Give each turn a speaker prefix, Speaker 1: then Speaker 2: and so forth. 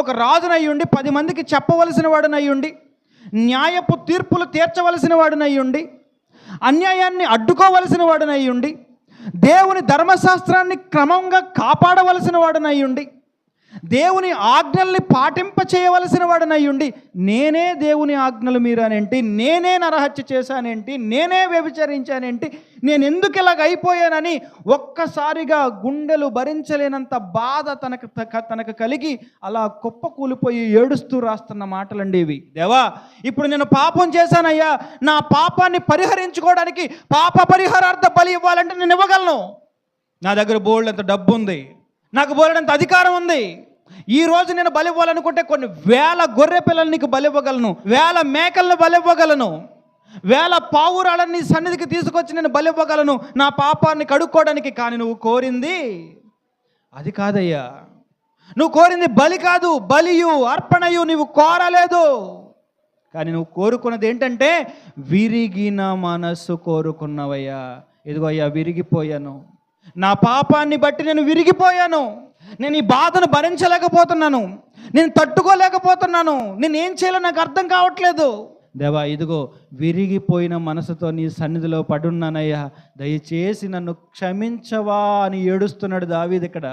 Speaker 1: ఒక రాజునయ్యుండి 10 మందికి చెప్పవలసిన వాడునయ్యుండి, న్యాయపు తీర్పులు తీర్చవలసిన వాడునయ్యుండి, అన్యాయాన్ని అడ్డుకోవలసిన వాడునయ్యుండి, దేవుని ధర్మశాస్త్రాన్ని క్రమంగా కాపాడవలసిన వాడునయ్యుండి, దేవుని ఆజ్ఞల్ని పాటింప చేయవలసిన వాడునయ్యుండి, నేనే దేవుని ఆజ్ఞలు మీరానేంటి, నేనే నరహత్య చేశానేంటి, నేనే వ్యభిచరించానేంటి, నేను ఎందుకు ఇలాగ అయిపోయానని ఒక్కసారిగా గుండెలు భరించలేనంత బాధ తనకు కలిగి అలా కుప్ప కూలిపోయి ఏడుస్తూ రాస్తున్న మాటలండి ఇవి. దేవా, ఇప్పుడు నేను పాపం చేశానయ్యా, నా పాపాన్ని పరిహరించుకోవడానికి పాప పరిహారార్థ బలి ఇవ్వాలంటే నేను ఇవ్వగలను. నా దగ్గర బోల్డంత డబ్బు ఉంది, నాకు బోలెడంత అధికారం ఉంది. ఈరోజు నేను బలి ఇవ్వాలనుకుంటే కొన్ని వేల గొర్రె పిల్లలు నీకు బలి ఇవ్వగలను, వేల మేకలను బలి ఇవ్వగలను, వేల పావురాలని సన్నిధికి తీసుకొచ్చి నేను బలి ఇవ్వగలను నా పాపాన్ని కడుక్కోవడానికి. కానీ నువ్వు కోరింది అది కాదయ్యా. నువ్వు కోరింది బలి కాదు, బలియు అర్పణయు నువ్వు కోరలేదు. కానీ నువ్వు కోరుకున్నది ఏంటంటే విరిగిన మనసు కోరుకున్నావయ్యా. ఇదిగో అయ్యా, విరిగిపోయాను, నా పాపాన్ని బట్టి నేను విరిగిపోయాను, నేను ఈ బాధను భరించలేకపోతున్నాను, నేను తట్టుకోలేకపోతున్నాను, నేను ఏం చేయాలో నాకు అర్థం కావట్లేదు. దేవా, ఇదిగో విరిగిపోయిన మనసుతో నీ సన్నిధిలో పడున్నానయ్యా, దయచేసి నన్ను క్షమించవా అని ఏడుస్తున్నాడు దావీదు ఇక్కడ.